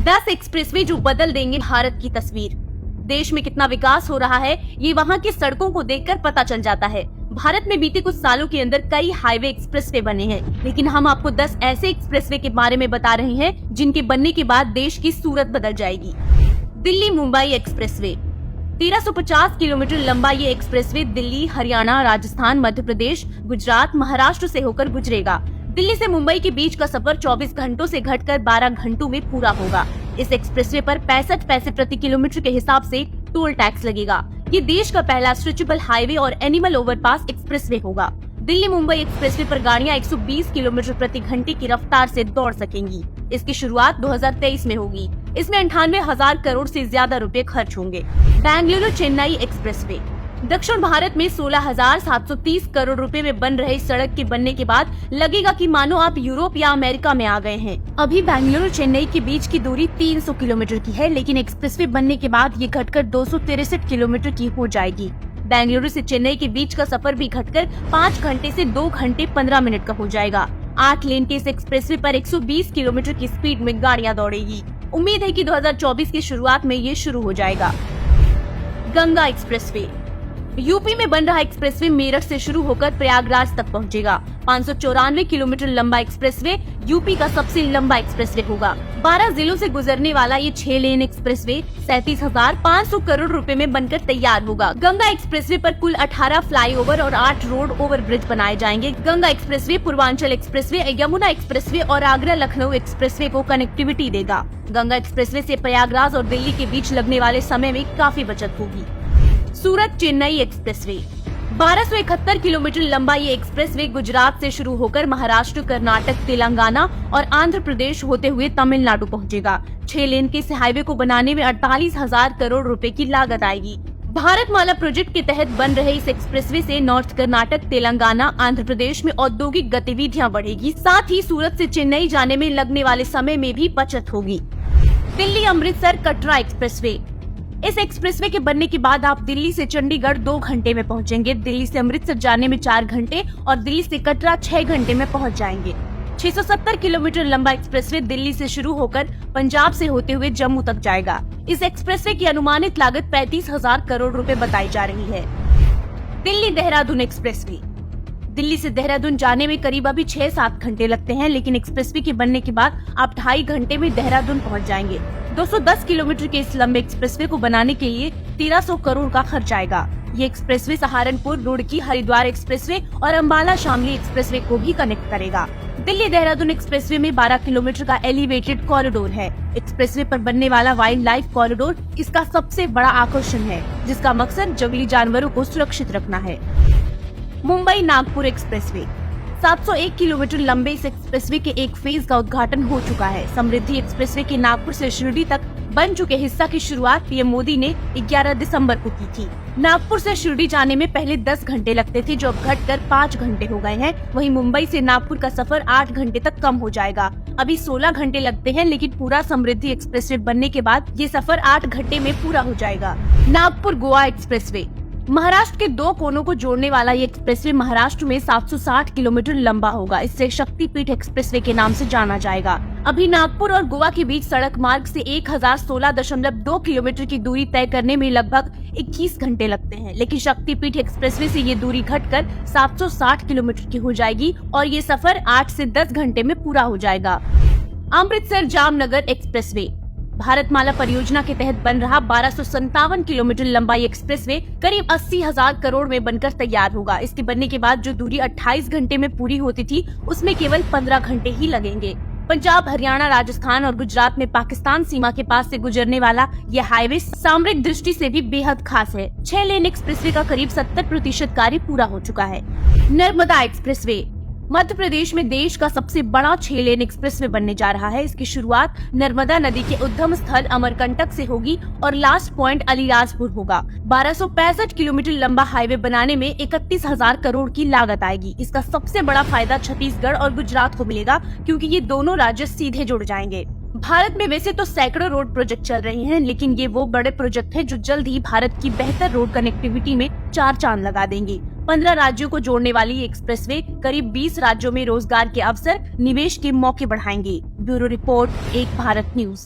10 expressway जो बदल देंगे भारत की तस्वीर। देश में कितना विकास हो रहा है ये वहाँ की सड़कों को देखकर पता चल जाता है। भारत में बीते कुछ सालों के अंदर कई हाईवे एक्सप्रेसवे बने हैं, लेकिन हम आपको 10 ऐसे एक्सप्रेसवे के बारे में बता रहे हैं जिनके बनने के बाद देश की सूरत बदल जाएगी। दिल्ली मुंबई एक्सप्रेसवे 1350 किलोमीटर लंबा ये एक्सप्रेसवे दिल्ली, हरियाणा, राजस्थान, मध्य प्रदेश, गुजरात, महाराष्ट्र से होकर गुजरेगा। दिल्ली से मुंबई के बीच का सफर 24 घंटों से घटकर 12 घंटों में पूरा होगा। इस एक्सप्रेसवे पर 65 पैसे प्रति किलोमीटर के हिसाब से टोल टैक्स लगेगा। ये देश का पहला स्ट्रेचेबल हाईवे और एनिमल ओवरपास एक्सप्रेसवे होगा। दिल्ली मुंबई एक्सप्रेसवे पर गाड़ियां 120 किलोमीटर प्रति घंटे की रफ्तार से दौड़ सकेंगी। इसकी शुरुआत 2023 में होगी। इसमें 98,000 करोड़ से ज्यादा रुपए खर्च होंगे। बेंगलुरु चेन्नई एक्सप्रेसवे दक्षिण भारत में 16,730 करोड़ रुपए में बन रहे सड़क के बनने के बाद लगेगा कि मानो आप यूरोप या अमेरिका में आ गए हैं। अभी बेंगलुरु चेन्नई के बीच की दूरी 300 किलोमीटर की है, लेकिन एक्सप्रेसवे बनने के बाद ये घटकर 263 किलोमीटर की हो जाएगी। बेंगलुरु से चेन्नई के बीच का सफर भी घटकर 5 घंटे से 2 घंटे 15 मिनट का हो जाएगा। 8 लेन के इस एक्सप्रेसवे पर 120 किलोमीटर की स्पीड में गाड़ियां दौड़ेगी। उम्मीद है कि 2024 की शुरुआत में ये शुरू हो जाएगा। गंगा एक्सप्रेसवे यूपी में बन रहा एक्सप्रेसवे मेरठ से शुरू होकर प्रयागराज तक पहुंचेगा। 594 किलोमीटर लंबा एक्सप्रेसवे यूपी का सबसे लंबा एक्सप्रेसवे होगा। 12 जिलों से गुजरने वाला ये 6 लेन एक्सप्रेसवे 37,500 करोड़ रुपए में बनकर तैयार होगा। गंगा एक्सप्रेसवे पर कुल 18 फ्लाईओवर और 8 रोड ओवर ब्रिज बनाए जाएंगे। Ganga expressway Purvanchal expressway, Yamuna expressway और आगरा लखनऊ एक्सप्रेसवे को कनेक्टिविटी देगा। गंगा एक्सप्रेसवे से प्रयागराज और दिल्ली के बीच लगने वाले समय में काफी बचत होगी। सूरत चेन्नई एक्सप्रेसवे 1271 किलोमीटर लंबा ये एक्सप्रेसवे गुजरात से शुरू होकर महाराष्ट्र, कर्नाटक, तेलंगाना और आंध्र प्रदेश होते हुए तमिलनाडु पहुंचेगा। 6 लेन के इस हाईवे को बनाने में 48,000 करोड़ रुपए की लागत आएगी। भारतमाला प्रोजेक्ट के तहत बन रहे इस एक्सप्रेसवे से नॉर्थ कर्नाटक, तेलंगाना, आंध्र प्रदेश में औद्योगिक गतिविधियां बढ़ेगी। साथ ही सूरत से चेन्नई जाने में लगने वाले समय में भी बचत होगी। दिल्ली अमृतसर कटरा एक्सप्रेसवे इस एक्सप्रेसवे के बनने के बाद आप दिल्ली से चंडीगढ़ 2 घंटे में पहुंचेंगे। दिल्ली से अमृतसर जाने में 4 घंटे और दिल्ली से कटरा 6 घंटे में पहुंच जाएंगे। 670 किलोमीटर लंबा एक्सप्रेसवे दिल्ली से शुरू होकर पंजाब से होते हुए जम्मू तक जाएगा। इस एक्सप्रेसवे की अनुमानित लागत 35,000 करोड़ रुपए बताई जा रही है। दिल्ली देहरादून एक्सप्रेसवे दिल्ली से देहरादून जाने में करीब अभी 6-7 घंटे लगते हैं, लेकिन एक्सप्रेसवे के बनने के बाद आप 2.5 घंटे में देहरादून पहुंच जाएंगे। 210 किलोमीटर के इस लंबे एक्सप्रेसवे को बनाने के लिए 1300 करोड़ का खर्च आएगा। ये एक्सप्रेसवे सहारनपुर, रुड़की, हरिद्वार एक्सप्रेसवे और अम्बाला शामली एक्सप्रेसवे को भी कनेक्ट करेगा। दिल्ली देहरादून एक्सप्रेसवे में 12 किलोमीटर का एलिवेटेड कॉरिडोर है। एक्सप्रेसवे पर बनने वाला वाइल्ड लाइफ कॉरिडोर इसका सबसे बड़ा आकर्षण है, जिसका मकसद जंगली जानवरों को सुरक्षित रखना है। मुंबई नागपुर एक्सप्रेसवे 701 किलोमीटर लंबे इस एक्सप्रेसवे के एक फेज का उद्घाटन हो चुका है। समृद्धि एक्सप्रेसवे के नागपुर से शिरडी तक बन चुके हिस्सा की शुरुआत पीएम मोदी ने 11 दिसंबर को की थी। नागपुर से शिरडी जाने में पहले 10 घंटे लगते थे, जो अब घटकर 5 घंटे हो गए हैं। वहीं मुंबई से नागपुर का सफर 8 घंटे तक कम हो जाएगा। अभी 16 घंटे लगते हैं, लेकिन पूरा समृद्धि एक्सप्रेसवे बनने के बाद ये सफर 8 घंटे में पूरा हो जाएगा। नागपुर गोवा एक्सप्रेसवे महाराष्ट्र के 2 कोनों को जोड़ने वाला ये एक्सप्रेसवे महाराष्ट्र में 760 किलोमीटर लंबा होगा। इससे शक्तिपीठ एक्सप्रेसवे के नाम से जाना जाएगा। अभी नागपुर और गोवा के बीच सड़क मार्ग से 1016.2 किलोमीटर की दूरी तय करने में लगभग 21 घंटे लगते हैं, लेकिन शक्तिपीठ एक्सप्रेसवे से ये दूरी घटकर 760 किलोमीटर की हो जाएगी और ये सफर 8 से 10 घंटे में पूरा हो जाएगा। अमृतसर जामनगर एक्सप्रेसवे भारतमाला परियोजना के तहत बन रहा 1257 किलोमीटर लंबा ये एक्सप्रेसवे करीब 80,000 करोड़ में बनकर तैयार होगा। इसके बनने के बाद जो दूरी 28 घंटे में पूरी होती थी, उसमें केवल 15 घंटे ही लगेंगे। पंजाब, हरियाणा, राजस्थान और गुजरात में पाकिस्तान सीमा के पास से गुजरने वाला ये हाईवे सामरिक दृष्टि से भी बेहद खास है। 6 लेन एक्सप्रेसवे का करीब 70% कार्य पूरा हो चुका है। नर्मदा एक्सप्रेसवे मध्य प्रदेश में देश का सबसे बड़ा 6 लेन एक्सप्रेसवे बनने जा रहा है। इसकी शुरुआत नर्मदा नदी के उद्गम स्थल अमरकंटक से होगी और लास्ट पॉइंट अलीराजपुर होगा। 1265 किलोमीटर लंबा हाईवे बनाने में 31,000 करोड़ की लागत आएगी। इसका सबसे बड़ा फायदा छत्तीसगढ़ और गुजरात को मिलेगा, क्योंकि ये दोनों राज्य सीधे जुड़ जाएंगे। भारत में वैसे तो सैकड़ों रोड प्रोजेक्ट चल रहे हैं, लेकिन ये वो बड़े प्रोजेक्ट हैं जो जल्द ही भारत की बेहतर रोड कनेक्टिविटी में 4 चांद लगा देंगे। 15 राज्यों को जोड़ने वाली ये एक्सप्रेसवे करीब 20 राज्यों में रोजगार के अवसर, निवेश के मौके बढ़ाएंगे। ब्यूरो रिपोर्ट, एक भारत न्यूज।